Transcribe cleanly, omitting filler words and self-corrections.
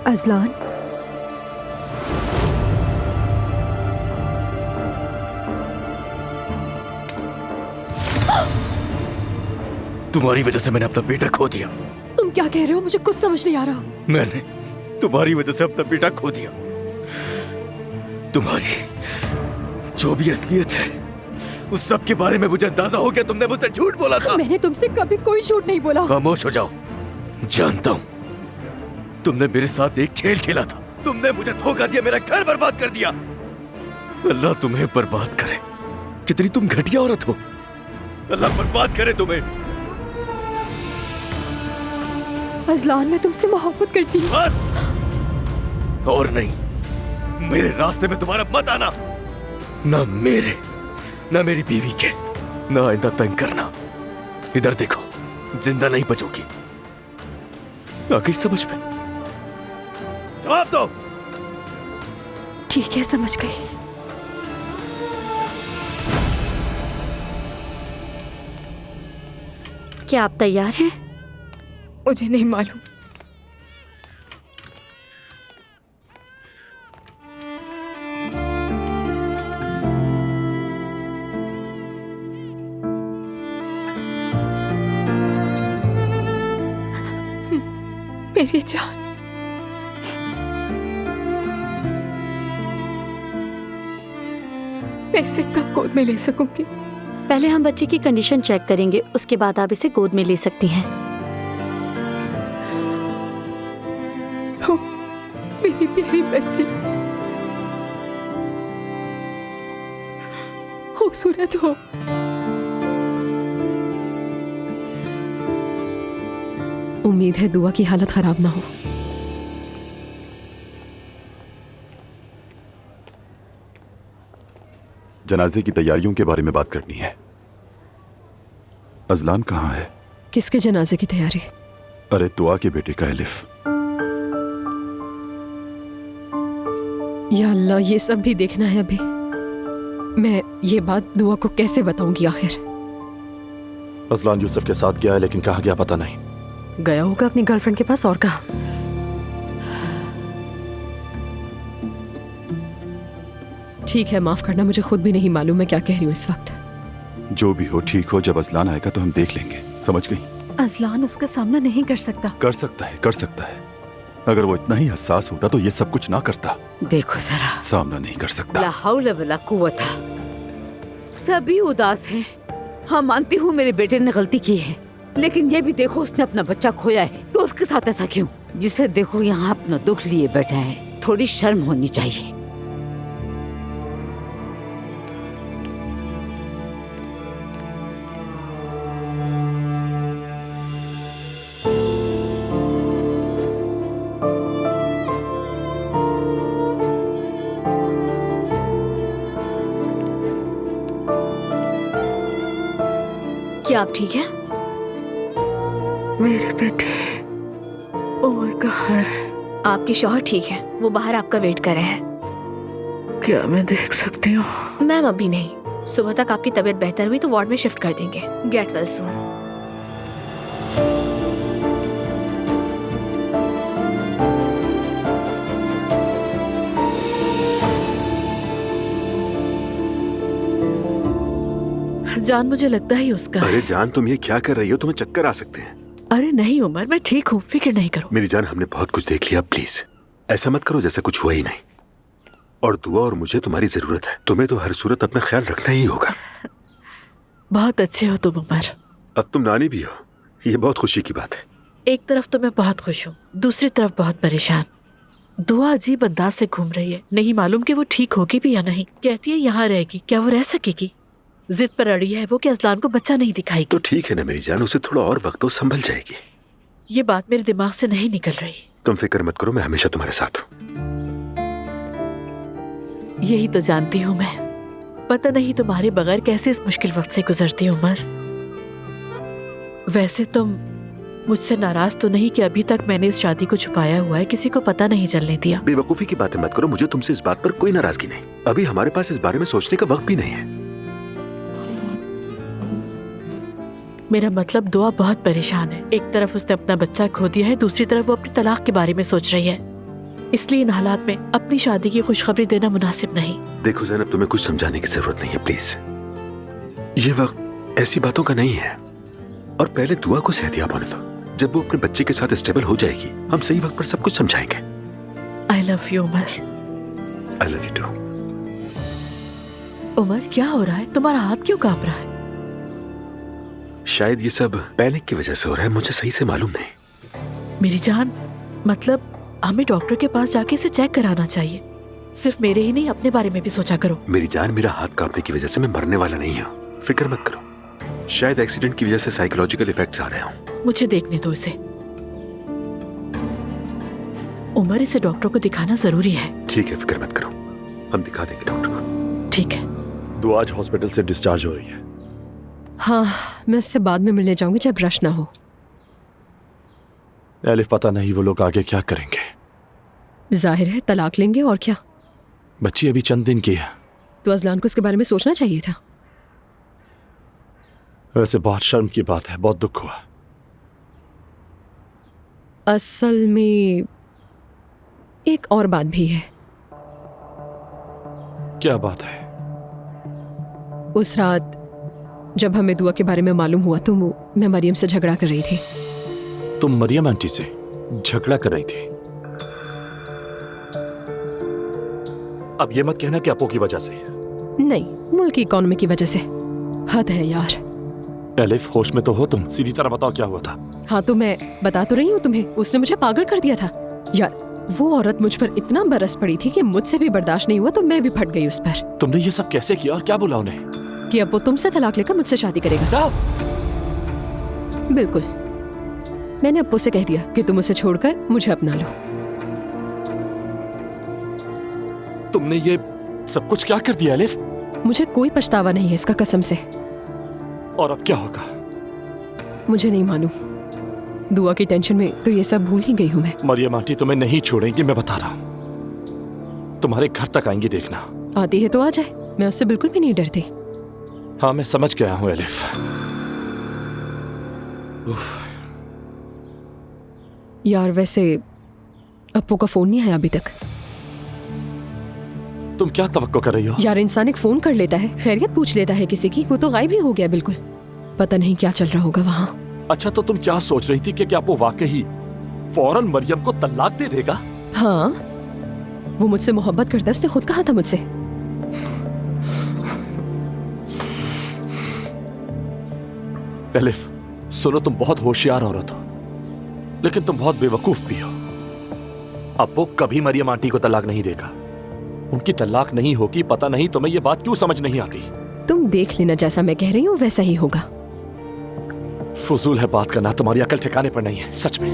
Azlan, तुम्हारी वजह से मैंने अपना बेटा खो दिया। तुम क्या कह रहे हो? मुझे कुछ समझ नहीं आ रहा। मैंने तुम्हारी वजह से अपना बेटा खो दिया। तुम्हारी जो भी असलियत है उस सब के बारे में मुझे अंदाजा हो गया। तुमने मुझसे झूठ बोला था। मैंने तुमसे कभी कोई झूठ नहीं बोला। खामोश हो जाओ। जानता हूं तुमने मेरे साथ एक खेल खेला था। तुमने मुझे धोखा दिया, मेरा घर बर्बाद कर दिया। अल्लाह तुम्हें बर्बाद करे। कितनी तुम घटिया औरत हो। अल्लाह बर्बाद करे तुम्हें। अजलान, मैं तुमसे मोहब्बत करती हूँ। और नहीं, मेरे रास्ते में तुम्हारा मत आना। ना मेरे, ना मेरी बीवी के, ना आइंदा तंग करना। इधर देखो, जिंदा नहीं बचोगी। आ गई समझ में? जवाब दो। ठीक है, समझ गई। क्या आप तैयार हैं? मुझे नहीं मालूम। मेरी जान, मैं इसे कब गोद में ले सकूंगी? पहले हम बच्चे की कंडीशन चेक करेंगे, उसके बाद आप इसे गोद में ले सकती हैं। मेरी प्यारी बच्ची, खूबसूरत हो। उम्मीद है दुआ की हालत खराब ना हो। जनाजे की तैयारियों के बारे में बात करनी है। अजलान कहाँ है? किसके जनाजे की तैयारी? अरे दुआ के बेटे का एलिफ। या अल्लाह, ये सब भी देखना है अभी। मैं ये बात दुआ को कैसे बताऊंगी आखिर? अजलान यूसुफ के साथ गया है, लेकिन कहाँ गया पता नहीं। गया होगा अपनी गर्लफ्रेंड के पास, और कहाँ? ठीक है, माफ करना, मुझे खुद भी नहीं मालूम मैं क्या कह रही हूँ इस वक्त। जो भी हो ठीक हो। जब अजलान आएगा तो हम देख लेंगे। समझ गई? अजलान उसका सामना नहीं कर सकता। कर सकता है, कर सकता है। अगर वो इतना ही हसास होता तो ये सब कुछ ना करता। देखो जरा, सामना नहीं कर सकता। ला हौला वला कुव्वता। सभी उदास हैं। हाँ, मानती हूँ मेरे बेटे ने गलती की है, लेकिन ये भी देखो उसने अपना बच्चा खोया है, तो उसके साथ ऐसा क्यों? जिसे देखो यहाँ अपना दुख लिए बैठा है, थोड़ी शर्म होनी चाहिए। क्या आप ठीक हैं? मेरे बेटे उमर कहाँ है? आपके शौहर ठीक है, वो बाहर आपका वेट कर रहे हैं। क्या मैं देख सकती हूँ? मैम अभी नहीं, सुबह तक आपकी तबीयत बेहतर हुई तो वार्ड में शिफ्ट कर देंगे। Get well soon. जान, मुझे लगता है उसका। अरे जान, तुम ये क्या कर रही हो? तुम्हें चक्कर आ सकते हैं। अरे नहीं उमर, मैं ठीक हूँ, फिक्र नहीं करो। मेरी जान, हमने बहुत कुछ देख लिया। प्लीज ऐसा मत करो जैसे कुछ हुआ ही नहीं। और दुआ और मुझे तुम्हारी जरूरत है। तुम्हें तो हर सूरत अपना ख्याल रखना ही होगा। बहुत अच्छे हो तुम उमर। अब तुम नानी भी हो, ये बहुत खुशी की बात है। एक तरफ तो मैं बहुत खुश हूँ, दूसरी तरफ बहुत परेशान। दुआ अजीब अंदाज से घूम रही है, नहीं मालूम कि वो ठीक होगी भी या नहीं। कहती है यहाँ रहेगी, क्या वो रह सकेगी? जिद पर अड़ी है वो कि अजलान को बच्चा नहीं दिखाएगी। तो ठीक है ना मेरी जान, उसे थोड़ा और वक्त तो संभल जाएगी। ये बात मेरे दिमाग से नहीं निकल रही। तुम फिक्र मत करो, मैं हमेशा तुम्हारे साथ हूँ। यही तो जानती हूँ मैं। पता नहीं तुम्हारे बगैर कैसे इस मुश्किल वक्त से गुजरती हूँ उमर। वैसे तुम मुझसे नाराज तो नहीं कि अभी तक मैंने इस शादी को छुपाया हुआ है, किसी को पता नहीं चलने दिया? बेवकूफी की बातें मत करो, मुझे तुमसे इस बात पर कोई नाराजगी नहीं। अभी हमारे पास इस बारे में सोचने का वक्त भी नहीं है। मेरा मतलब दुआ बहुत परेशान है। एक तरफ उसने अपना बच्चा खो दिया है, दूसरी तरफ वो अपनी तलाक के बारे में सोच रही है। इसलिए इन हालात में अपनी शादी की खुशखबरी देना मुनासिब नहीं। देखो जैनब, तुम्हें कुछ समझाने की जरूरत नहीं है, प्लीज। ये वक्त ऐसी बातों का नहीं है। और पहले दुआ को सेहतियाब होने दो। जब वो अपने बच्चे के साथ स्टेबल हो जाएगी, हम सही वक्त पर सब कुछ समझाएंगे। I love you Umar. I love you too. Umar, क्या हो रहा है? तुम्हारा हाथ क्यों कांप रहा है? शायद ये सब पैनिक की वजह से हो रहा है, मुझे सही से मालूम नहीं। मेरी जान, मतलब हमें डॉक्टर के पास जाके इसे चेक कराना चाहिए। सिर्फ मेरे ही नहीं, अपने बारे में भी सोचा करो। मेरी जान, मेरा हाथ कांपने की वजह से मैं मरने वाला नहीं हूँ, फिक्र मत करो। शायद एक्सीडेंट की वजह से साइकोलॉजिकल इफेक्ट्स आ रहे हों। मुझे देखने दो इसे। उमर, इसे डॉक्टर को दिखाना जरूरी है। ठीक है, फिक्र मत करो, हम दिखा देंगे डॉक्टर को। ठीक है। दुआ आज हॉस्पिटल से डिस्चार्ज हो रही है। हाँ, मैं उससे बाद में मिलने जाऊंगी जब रश ना हो। एलिफ, पता नहीं वो लोग आगे क्या करेंगे। जाहिर है तलाक लेंगे और क्या। बच्ची अभी चंद दिन की है। तो अजलान को इसके बारे में सोचना चाहिए था। वैसे बहुत शर्म की बात है, बहुत दुख हुआ। असल में एक और बात भी है। क्या बात है? उस रात जब हमें दुआ के बारे में मालूम हुआ तो मैं मरियम से झगड़ा कर रही थी। तुम मरियम आंटी से झगड़ा कर रही थी? अब ये मत कहना कि अपो की वजह से। नहीं, मुल्क की इकोनॉमी की वजह से। हद है यार। एलिफ, होश में तो हो तुम? सीधी तरह बताओ क्या हुआ था। हाँ तो मैं बता तो रही हूँ तुम्हें। उसने मुझे पागल कर दिया था यार। वो औरत मुझ पर इतना बरस पड़ी थी कि मुझसे भी बर्दाश्त नहीं हुआ तो मैं भी फट गई उस पर। तुमने ये सब कैसे किया और क्या बोला उन्हें? कि अब वो तुमसे तलाक लेकर मुझसे शादी करेगा। क्या? बिल्कुल। मैंने अप्पू से कह दिया कि तुम उसे छोड़कर मुझे अपना लो। तुमने ये सब कुछ क्या कर दिया एलिफ? मुझे कोई पछतावा नहीं है इसका, कसम से। और अब क्या होगा? मुझे नहीं मालूम। दुआ की टेंशन में तो ये सब भूल ही गई हूँ मैं। मरियम आंटी तुम्हें नहीं छोड़ेंगी, मैं बता रहा हूँ। तुम्हारे घर तक आएंगी, देखना। आती है तो आ जाए, मैं उससे बिल्कुल भी नहीं डरती। हाँ, मैं समझ गया हूँ एलिफ। उफ। यार वैसे अप्पू का फोन नहीं आया अभी तक। तुम क्या तवक्को कर रही हो? यार इंसान एक फोन कर लेता है, खैरियत पूछ लेता है किसी की, वो तो गायब ही हो गया बिल्कुल। पता नहीं क्या चल रहा होगा वहाँ। अच्छा, तो तुम क्या सोच रही थी कि क्या वो वाकई फौरन मरियम को तलाक दे देगा? हाँ, वो मुझसे मोहब्बत करता है, उसने खुद कहा था मुझसे। एलिफ, सुनो, तुम बहुत होशियार औरत हो, लेकिन तुम बहुत बेवकूफ भी हो। अब वो कभी मरियम आंटी को तलाक नहीं देगा। उनकी तलाक नहीं होगी। पता नहीं तुम्हें ये बात क्यों समझ नहीं आती। तुम देख लेना, जैसा मैं कह रही हूँ वैसा ही होगा। फजूल है बात करना, तुम्हारी अकल ठिकाने पर नहीं है सच में।